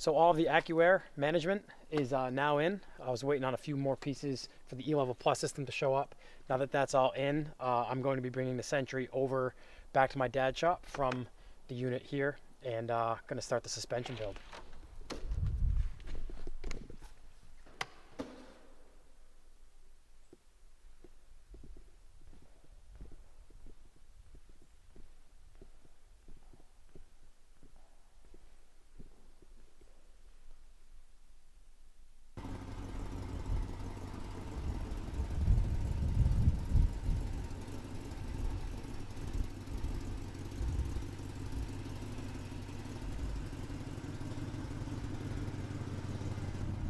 So all of the Accuair management is now in. I was waiting on a few more pieces for the E-Level Plus system to show up. Now that that's all in, I'm going to be bringing the Century over back to my dad's shop from the unit here and going to start the suspension build.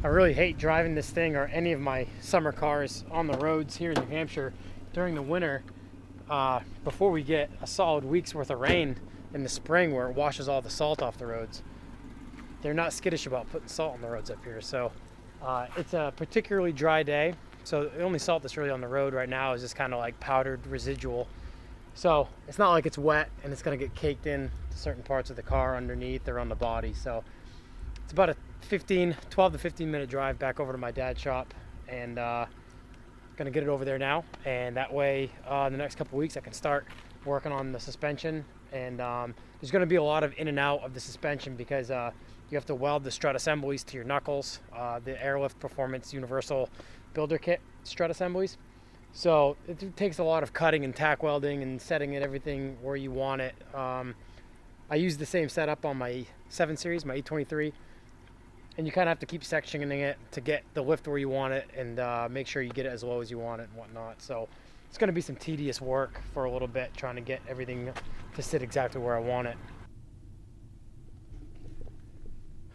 I really hate driving this thing or any of my summer cars on the roads here in New Hampshire during the winter before we get a solid week's worth of rain in the spring where it washes all the salt off the roads. They're not skittish about putting salt on the roads up here, so it's a particularly dry day. So the only salt that's really on the road right now is just kind of like powdered residual. So it's not like it's wet and it's going to get caked in to certain parts of the car underneath or on the body. So it's about a 12 to 15 minute drive back over to my dad's shop, and gonna get it over there now, and that way in the next couple weeks I can start working on the suspension. And there's going to be a lot of in and out of the suspension because you have to weld the strut assemblies to your knuckles, the Airlift Performance Universal Builder Kit strut assemblies. So it takes a lot of cutting and tack welding and setting it everything where you want it. I use the same setup on my 7 Series, my E23, and you kind of have to keep sectioning it to get the lift where you want it and make sure you get it as low as you want it and whatnot. So it's going to be some tedious work for a little bit trying to get everything to sit exactly where I want it.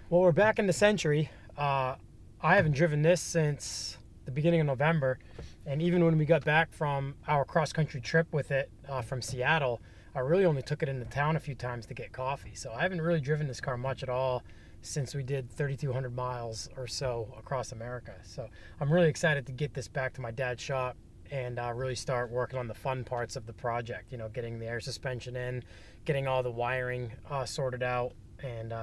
Well, we're back in the Century. I haven't driven this since the beginning of November, and even when we got back from our cross-country trip with it from Seattle, I really only took it into town a few times to get coffee. So I haven't really driven this car much at all since we did 3,200 miles or so across America. So I'm really excited to get this back to my dad's shop and really start working on the fun parts of the project, you know, getting the air suspension in, getting all the wiring sorted out, and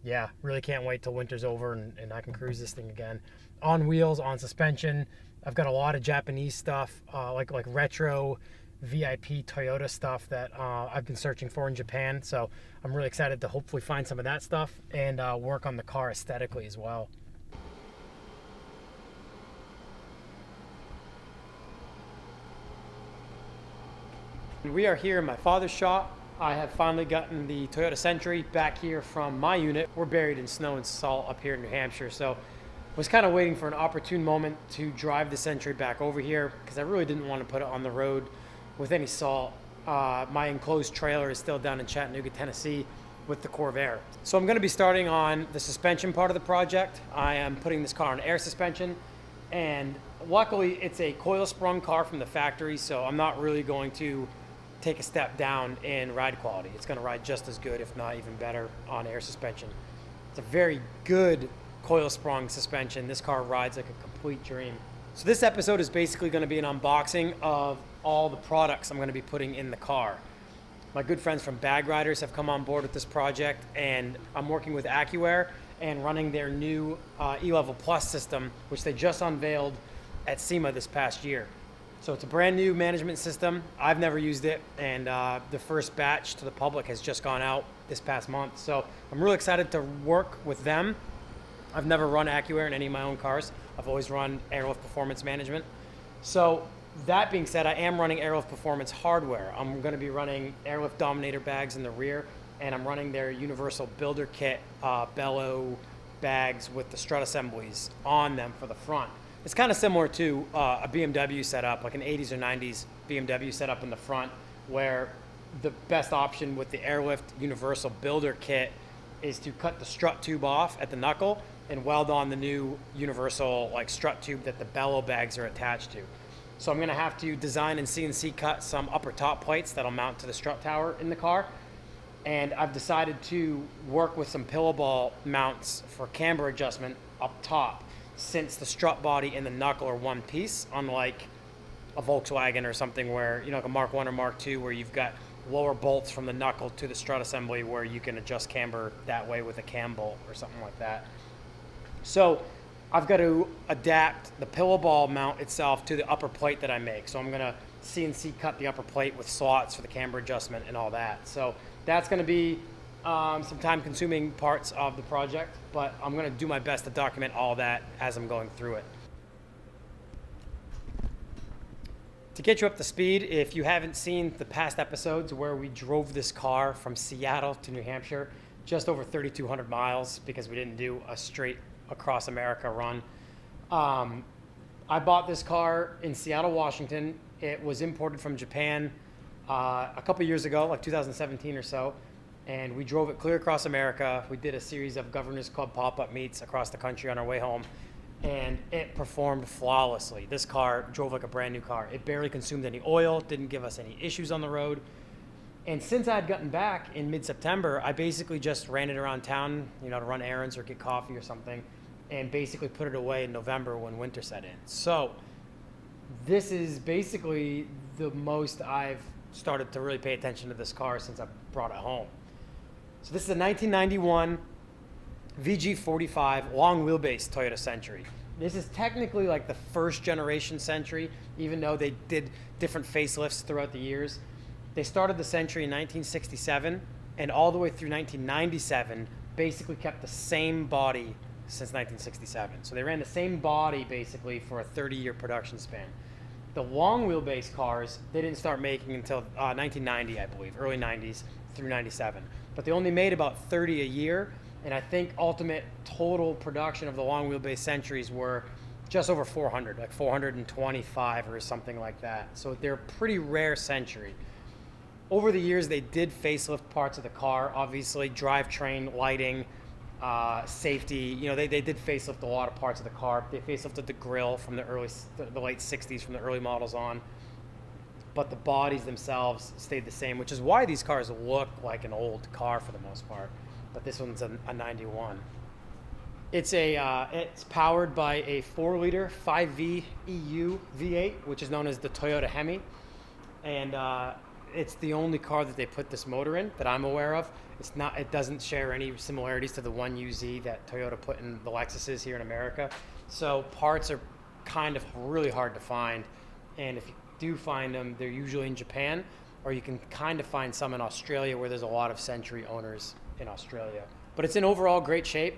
yeah, really can't wait till winter's over and I can cruise this thing again. On wheels, on suspension. I've got a lot of Japanese stuff, like retro VIP Toyota stuff that I've been searching for in Japan. So I'm really excited to hopefully find some of that stuff and work on the car aesthetically as well. We are here in my father's shop. I have finally gotten the Toyota Century back here from my unit. We're buried in snow and salt up here in New Hampshire, so was kind of waiting for an opportune moment to drive the Century back over here because I really didn't want to put it on the road with any salt. My enclosed trailer is still down in Chattanooga, Tennessee with the Corvair. So I'm going to be starting on the suspension part of the project. I am putting this car on air suspension, and luckily it's a coil sprung car from the factory, so I'm not really going to take a step down in ride quality. It's going to ride just as good, if not even better, on air suspension. It's a very good coil sprung suspension. This car rides like a complete dream. So this episode is basically going to be an unboxing of all the products I'm going to be putting in the car. My good friends from Bag Riders have come on board with this project, and I'm working with Accuair and running their new E-Level Plus system, which they just unveiled at SEMA this past year. So it's a brand new management system. I've never used it, and the first batch to the public has just gone out this past month. So I'm really excited to work with them. I've never run Accuair in any of my own cars. I've always run Airlift Performance Management. So that being said, I am running Airlift Performance hardware. I'm going to be running Airlift Dominator bags in the rear, and I'm running their Universal Builder Kit bellow bags with the strut assemblies on them for the front. It's kind of similar to a BMW setup, like an 80s or 90s BMW setup in the front, where the best option with the Airlift Universal Builder Kit is to cut the strut tube off at the knuckle and weld on the new universal strut tube that the bellow bags are attached to. So I'm going to have to design and CNC cut some upper top plates that'll mount to the strut tower in the car. And I've decided to work with some pillow ball mounts for camber adjustment up top, since the strut body and the knuckle are one piece, unlike a Volkswagen or something where, like a Mark 1 or Mark 2, where you've got lower bolts from the knuckle to the strut assembly where you can adjust camber that way with a cam bolt or something like that. So I've got to adapt the pillow ball mount itself to the upper plate that I make. So I'm gonna CNC cut the upper plate with slots for the camber adjustment and all that. So that's gonna be some time consuming parts of the project, but I'm gonna do my best to document all that as I'm going through it. To get you up to speed, if you haven't seen the past episodes where we drove this car from Seattle to New Hampshire, just over 3,200 miles because we didn't do a straight across America run. I bought this car in Seattle, Washington. It was imported from Japan a couple years ago, like 2017 or so, and we drove it clear across America. We did a series of Governors Club pop-up meets across the country on our way home, and it performed flawlessly. This car drove like a brand new car. It barely consumed any oil, didn't give us any issues on the road. And since I'd gotten back in mid-September, I basically just ran it around town, to run errands or get coffee or something, and basically put it away in November when winter set in. So this is basically the most I've started to really pay attention to this car since I brought it home. So this is a 1991 VG45 long wheelbase Toyota Century. This is technically like the first generation Century, even though they did different facelifts throughout the years. They started the Century in 1967, and all the way through 1997, basically kept the same body since 1967. So they ran the same body basically for a 30-year production span. The long wheelbase cars, they didn't start making until 1990, I believe, early 90s through 97. But they only made about 30 a year, and I think ultimate total production of the long wheelbase Centuries were just over 400, like 425 or something like that. So they're a pretty rare Century. Over the years, they did facelift parts of the car, obviously, drivetrain, lighting, safety. They did facelift a lot of parts of the car. They facelifted the grille from the late 60s, from the early models on. But the bodies themselves stayed the same, which is why these cars look like an old car for the most part. But this one's a 91. It's powered by a 4-liter 5V EU V8, which is known as the Toyota Hemi. And it's the only car that they put this motor in that I'm aware of. It doesn't share any similarities to the 1UZ that Toyota put in the Lexuses here in America. So parts are kind of really hard to find. And if you do find them, they're usually in Japan, or you can kind of find some in Australia where there's a lot of Century owners in Australia. But it's in overall great shape,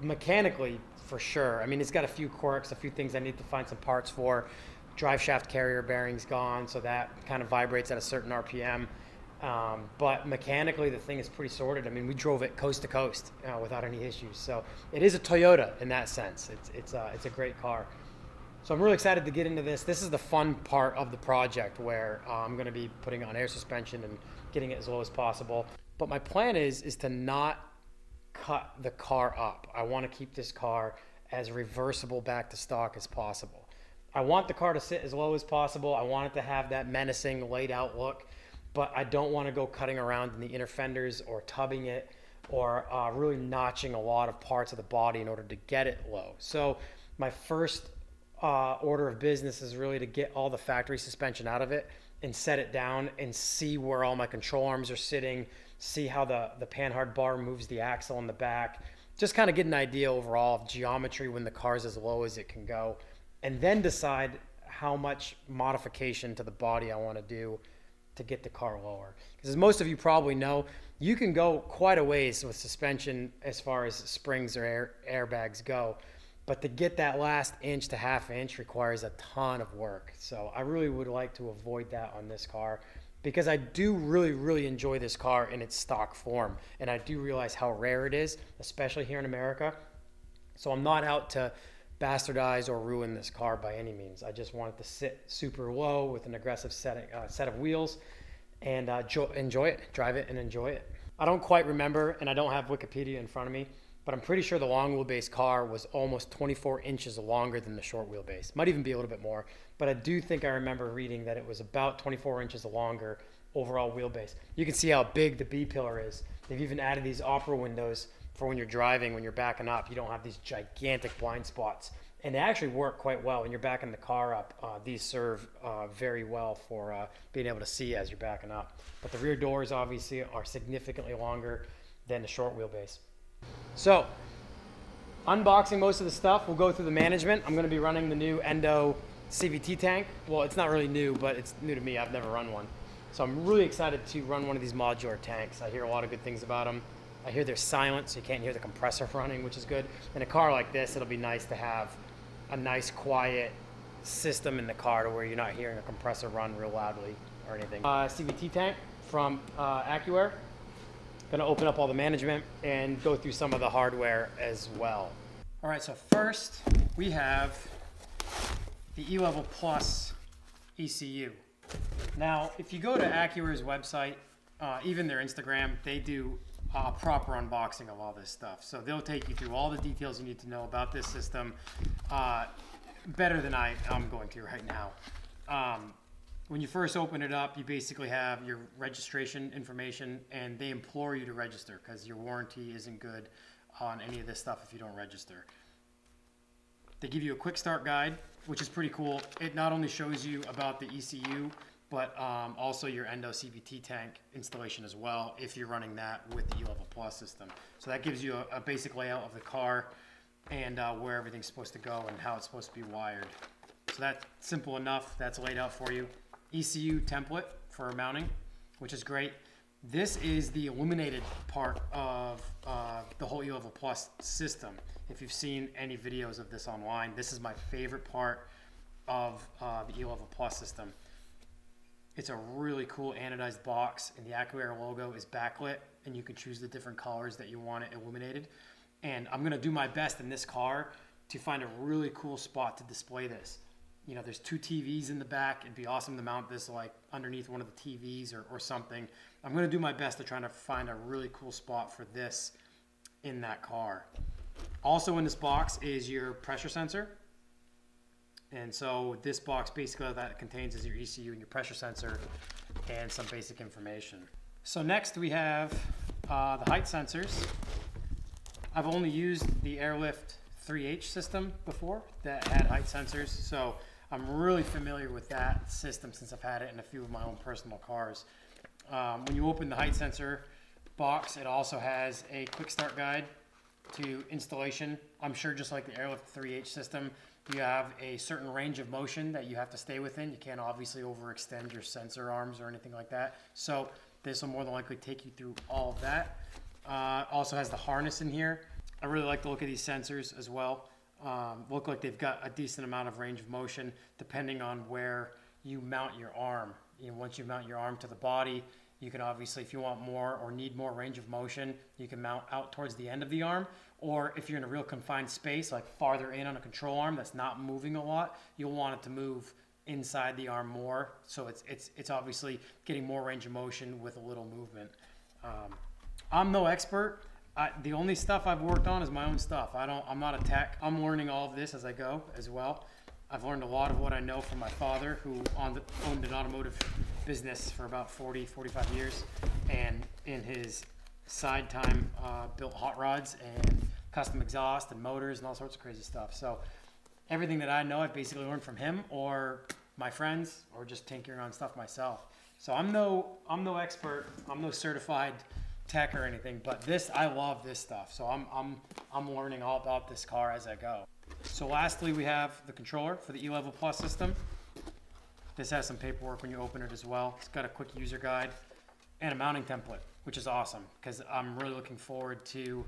mechanically for sure. I mean, it's got a few quirks, a few things I need to find some parts for. Drive shaft carrier bearing's gone, so that kind of vibrates at a certain RPM. But mechanically, the thing is pretty sorted. I mean, we drove it coast to coast without any issues. So it is a Toyota in that sense. It's a great car. So I'm really excited to get into this. This is the fun part of the project where I'm going to be putting on air suspension and getting it as low as possible. But my plan is to not cut the car up. I want to keep this car as reversible back to stock as possible. I want the car to sit as low as possible. I want it to have that menacing laid out look, but I don't want to go cutting around in the inner fenders or tubbing it or really notching a lot of parts of the body in order to get it low. So my first order of business is really to get all the factory suspension out of it and set it down and see where all my control arms are sitting, see how the panhard bar moves the axle in the back, just kind of get an idea overall of geometry when the car's as low as it can go, and then decide how much modification to the body I want to do to get the car lower. Because as most of you probably know, you can go quite a ways with suspension as far as springs or airbags go, but to get that last inch to half inch requires a ton of work. So I really would like to avoid that on this car, because I do really, really enjoy this car in its stock form. And I do realize how rare it is, especially here in America. So I'm not out to bastardize or ruin this car by any means. I just want it to sit super low with an aggressive set of wheels and enjoy it, drive it and enjoy it. I don't quite remember, and I don't have Wikipedia in front of me, but I'm pretty sure the long wheelbase car was almost 24 inches longer than the short wheelbase. Might even be a little bit more, but I do think I remember reading that it was about 24 inches longer overall wheelbase. You can see how big the B-pillar is. They've even added these opera windows for when you're driving, when you're backing up. You don't have these gigantic blind spots And they actually work quite well when you're backing the car up. These serve very well for being able to see as you're backing up. But the rear doors obviously are significantly longer than the short wheelbase. So, unboxing most of the stuff, we'll go through the management. I'm going to be running the new Endo CVT tank. Well, it's not really new, but it's new to me. I've never run one. So I'm really excited to run one of these modular tanks. I hear a lot of good things about them. I hear they're silent, so you can't hear the compressor running, which is good. In a car like this, it'll be nice to have a nice quiet system in the car to where you're not hearing a compressor run real loudly or anything. CVT tank from Accuair. Gonna open up all the management and go through some of the hardware as well. All right, so first we have the E-Level Plus ECU. Now, if you go to Accuair's website, even their Instagram, they do a proper unboxing of all this stuff. So they'll take you through all the details you need to know about this system, better than I'm going to right now. When you first open it up, you basically have your registration information, and they implore you to register because your warranty isn't good on any of this stuff if you don't register. They give you a quick start guide, which is pretty cool. It not only shows you about the ECU, but also your Endo CVT tank installation as well, if you're running that with the E-Level Plus system. So that gives you a basic layout of the car and where everything's supposed to go and how it's supposed to be wired. So that's simple enough. That's laid out for you. ECU template for mounting, which is great. This is the illuminated part of the whole E-Level Plus system. If you've seen any videos of this online, this is my favorite part of the E-Level Plus system. It's a really cool anodized box, and the Accuair logo is backlit, and you can choose the different colors that you want it illuminated. And I'm gonna do my best in this car to find a really cool spot to display this. You know, there's two TVs in the back. It'd be awesome to mount this like underneath one of the TVs or something. I'm gonna do my best to try to find a really cool spot for this in that car. Also in this box is your pressure sensor. And so this box basically that it contains is your ECU and your pressure sensor and some basic information. So next we have the height sensors. I've only used the Airlift 3H system before that had height sensors. So I'm really familiar with that system since I've had it in a few of my own personal cars. When you open the height sensor box, it also has a quick start guide to installation. I'm sure just like the Airlift 3H system, you have a certain range of motion that you have to stay within. You can't obviously overextend your sensor arms or anything like that. So this will more than likely take you through all of that. Also has the harness in here. I really like the look of these sensors as well. Look like they've got a decent amount of range of motion depending on where you mount your arm. You know, once you mount your arm to the body, you can obviously, if you want more or need more range of motion, you can mount out towards the end of the arm. Or if you're in a real confined space, like farther in on a control arm that's not moving a lot, you'll want it to move inside the arm more. So it's obviously getting more range of motion with a little movement. I'm no expert. The only stuff I've worked on is my own stuff. I'm not a tech. I'm learning all of this as I go as well. I've learned a lot of what I know from my father, who owned an automotive business for about 45 years, and in his side time built hot rods and custom exhaust and motors and all sorts of crazy stuff. So everything that I know, I've basically learned from him or my friends, or just tinkering on stuff myself. So I'm no expert. I'm no certified tech or anything, but I love this stuff. So I'm learning all about this car as I go. So lastly, we have the controller for the E-Level Plus system. This has some paperwork when you open it as well. It's got a quick user guide and a mounting template, which is awesome because I'm really looking forward to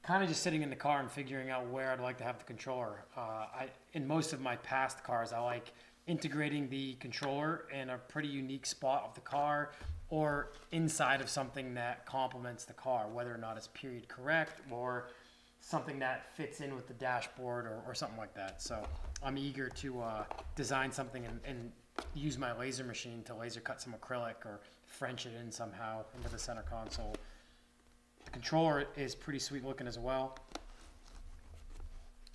kind of just sitting in the car and figuring out where I'd like to have the controller. In most of my past cars, I like integrating the controller in a pretty unique spot of the car or inside of something that complements the car, whether or not it's period correct or something that fits in with the dashboard or something like that. So I'm eager to design something and use my laser machine to laser cut some acrylic or French it in somehow into the center console. The controller is pretty sweet looking as well.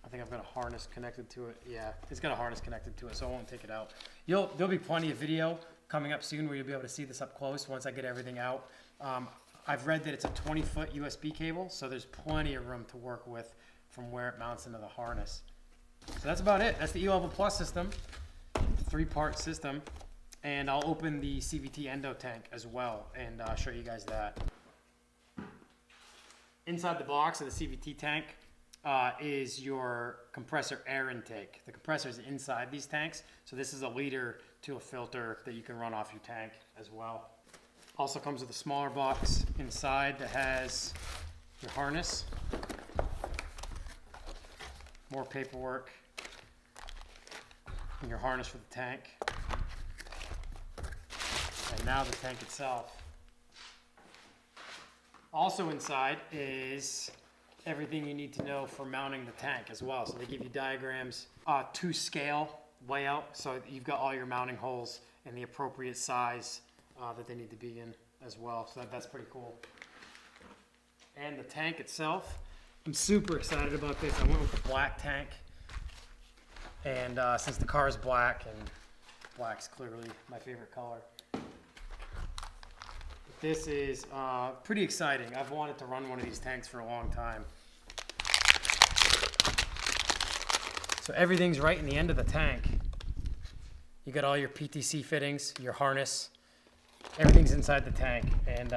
I think I've got a harness connected to it. Yeah, it's got a harness connected to it, so I won't take it out. There'll be plenty of video coming up soon where you'll be able to see this up close once I get everything out. I've read that it's a 20-foot USB cable, so there's plenty of room to work with from where it mounts into the harness. So that's about it. That's the E-Level Plus system, 3-part system. And I'll open the Cvt Endo tank as well and show you guys that. Inside the box of the Cvt tank is your compressor air intake. The compressor is inside these tanks, so this is a leader to a filter that you can run off your tank as well. Also comes with a smaller box inside that has your harness, more paperwork, and your harness for the tank, and now the tank itself. Also inside is everything you need to know for mounting the tank as well. So they give you diagrams to scale layout, so you've got all your mounting holes in the appropriate size that they need to be in as well. So that's pretty cool. And the tank itself, I'm super excited about this. I went with the black tank, and since the car is black, and black's clearly my favorite color, this is pretty exciting. I've wanted to run one of these tanks for a long time. So everything's right in the end of the tank. You got all your PTC fittings, your harness, everything's inside the tank. And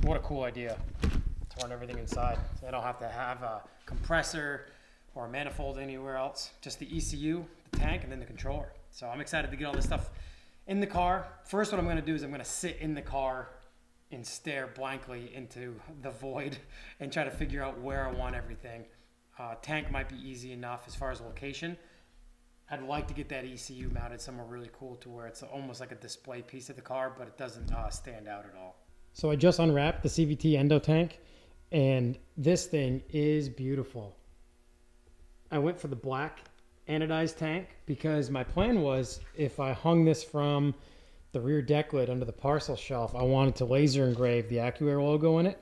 what a cool idea to run everything inside. So I don't have to have a compressor or a manifold anywhere else. Just the ECU, the tank, and then the controller. So I'm excited to get all this stuff in the car. First, what I'm gonna do is I'm gonna sit in the car and stare blankly into the void and try to figure out where I want everything. Tank might be easy enough as far as location. I'd like to get that ECU mounted somewhere really cool to where it's almost like a display piece of the car, but it doesn't stand out at all. So I just unwrapped the Cvt Endo tank, and this thing is beautiful. I went for the black anodized tank because my plan was if I hung this from the rear deck lid under the parcel shelf, I wanted to laser engrave the Accuair logo in it,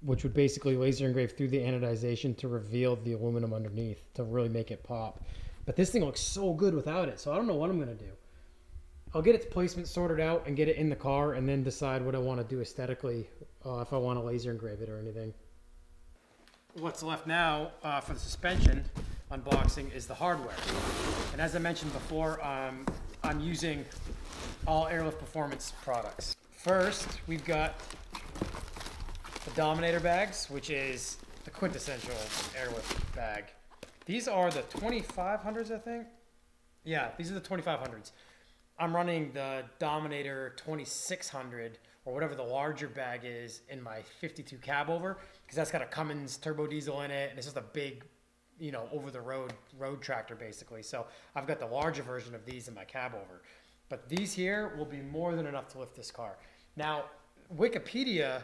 which would basically laser engrave through the anodization to reveal the aluminum underneath to really make it pop. But this thing looks so good without it, so I don't know what I'm going to do. I'll get its placement sorted out and get it in the car and then decide what I want to do aesthetically, if I want to laser engrave it or anything. What's left now for the suspension unboxing is the hardware. And as I mentioned before, I'm using all Airlift Performance products. First, we've got the Dominator bags, which is the quintessential Airlift bag. These are the 2500s, I think. Yeah, these are the 2500s. I'm running the Dominator 2600 or whatever the larger bag is in my 52 cab over, because that's got a Cummins turbo diesel in it, and it's just a big, you know, over the road tractor basically. So I've got the larger version of these in my cab over. But these here will be more than enough to lift this car. Now, Wikipedia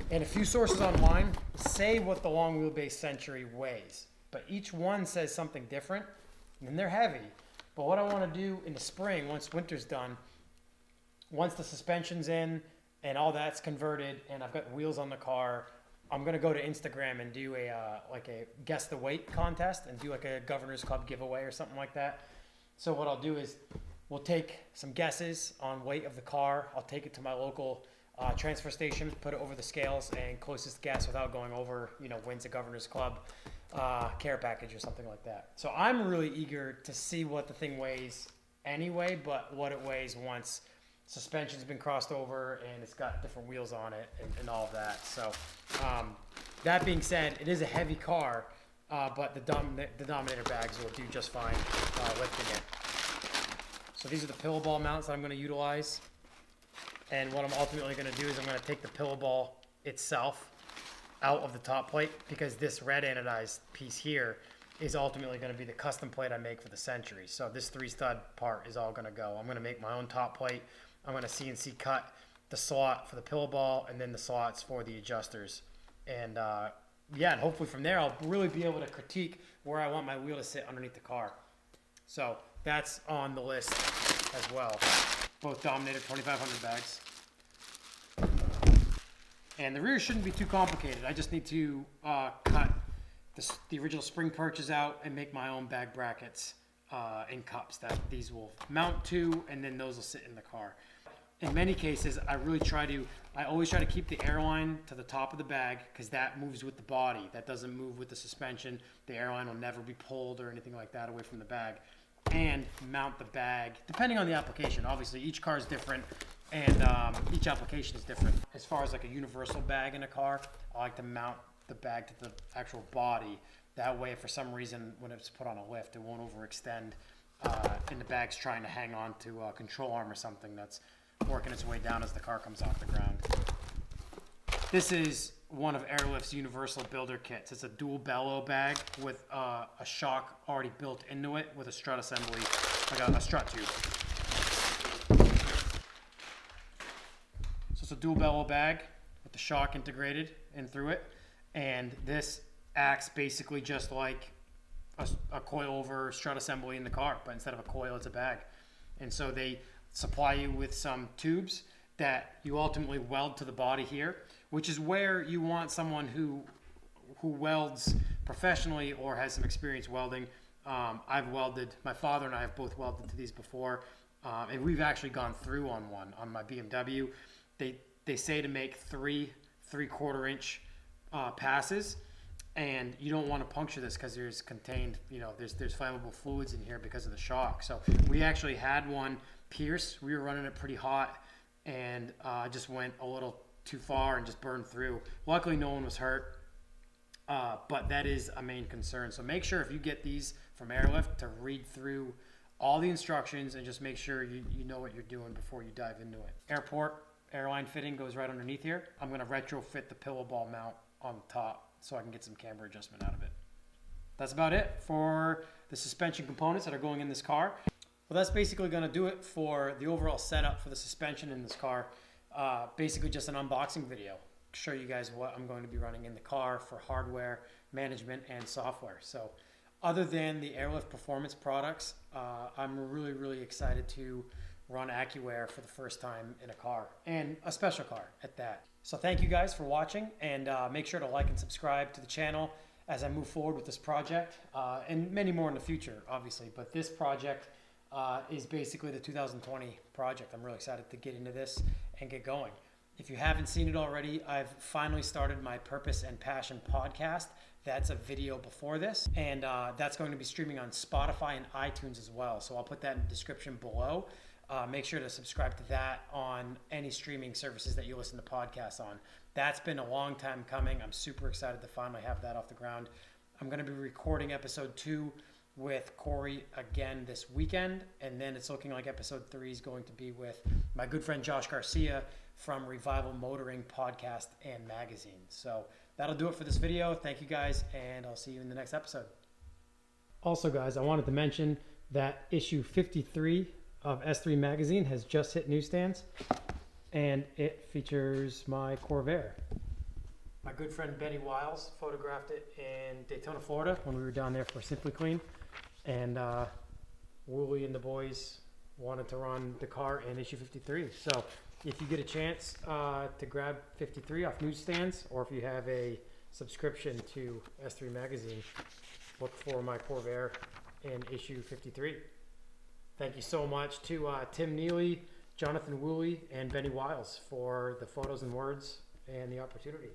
and a few sources online say what the long wheelbase Century weighs, but each one says something different, and they're heavy. But what I want to do in the spring, once winter's done, once the suspension's in and all that's converted and I've got wheels on the car, I'm going to go to Instagram and do a guess the weight contest and do like a Governor's Club giveaway or something like that. So what I'll do is we'll take some guesses on weight of the car. I'll take it to my local transfer station, put it over the scales, and closest guess without going over, you know, wins a Governor's Club care package or something like that. So I'm really eager to see what the thing weighs anyway, but what it weighs once suspension's been crossed over and it's got different wheels on it and all of that. So that being said, it is a heavy car, but the Dominator bags will do just fine lifting it. So these are the pillow ball mounts that I'm going to utilize. And what I'm ultimately going to do is I'm going to take the pillow ball itself out of the top plate, because this red anodized piece here is ultimately going to be the custom plate I make for the Century. So this 3-stud part is all going to go. I'm going to make my own top plate. I'm going to CNC cut the slot for the pillow ball and then the slots for the adjusters. And yeah, and hopefully from there I'll really be able to critique where I want my wheel to sit underneath the car. So that's on the list as well. Both Dominator 2500 bags. And the rear shouldn't be too complicated. I just need to cut the original spring perches out and make my own bag brackets and cups that these will mount to, and then those will sit in the car. in many cases, I always try to keep the airline to the top of the bag because that moves with the body. That doesn't move with the suspension. The airline will never be pulled or anything like that away from the bag. And mount the bag, depending on the application. Obviously, each car is different and each application is different. As far as like a universal bag in a car, I like to mount the bag to the actual body. That way, if for some reason, when it's put on a lift, it won't overextend and the bag's trying to hang on to a control arm or something that's working its way down as the car comes off the ground. This is one of Airlift's universal builder kits. It's a dual bellow bag with a shock already built into it with a strut assembly, like a strut tube. So it's a dual bellow bag with the shock integrated in through it. And this acts basically just like a coilover strut assembly in the car, but instead of a coil, it's a bag. And so they supply you with some tubes that you ultimately weld to the body here, which is where you want someone who welds professionally or has some experience welding. I've welded, my father and I have both welded to these before, and we've actually gone through on one on my BMW. They say to make 3/4 inch passes, and you don't want to puncture this because there's contained, there's flammable fluids in here because of the shock. So we actually had one pierce. We were running it pretty hot, and just went a little too far and just burned through. Luckily, no one was hurt, but that is a main concern. So make sure if you get these from Airlift to read through all the instructions and just make sure you know what you're doing before you dive into it. Airport airline fitting goes right underneath here. I'm going to retrofit the pillow ball mount on the top so I can get some camber adjustment out of it. That's about it for the suspension components that are going in this car. Well, that's basically going to do it for the overall setup for the suspension in this car. Basically just an unboxing video. Show you guys what I'm going to be running in the car for hardware, management, and software. So other than the Airlift Performance products, I'm really excited to run Accuair for the first time in a car, and a special car at that. So thank you guys for watching, and make sure to like and subscribe to the channel as I move forward with this project, and many more in the future, obviously. But this project is basically the 2020 project. I'm really excited to get into this and get going. If you haven't seen it already, I've finally started my Purpose and Passion podcast. That's a video before this, and that's going to be streaming on Spotify and iTunes as well. So I'll put that in the description below. Make sure to subscribe to that on any streaming services that you listen to podcasts on. That's been a long time coming. I'm super excited to finally have that off the ground. I'm going to be recording episode 2 with Corey again this weekend, and then it's looking like episode 3 is going to be with my good friend Josh Garcia from Revival Motoring Podcast and Magazine. So that'll do it for this video. Thank you guys, and I'll see you in the next episode. Also, guys, I wanted to mention that issue 53 of S3 Magazine has just hit newsstands, and it features my Corvair. My good friend Benny Wiles photographed it in Daytona, Florida when we were down there for Simply Clean, and Wooly and the boys wanted to run the car in issue 53. So if you get a chance to grab 53 off newsstands, or if you have a subscription to S3 Magazine, look for my Corvair in issue 53. Thank you so much to Tim Neely, Jonathan Woolley, and Benny Wiles for the photos and words and the opportunity.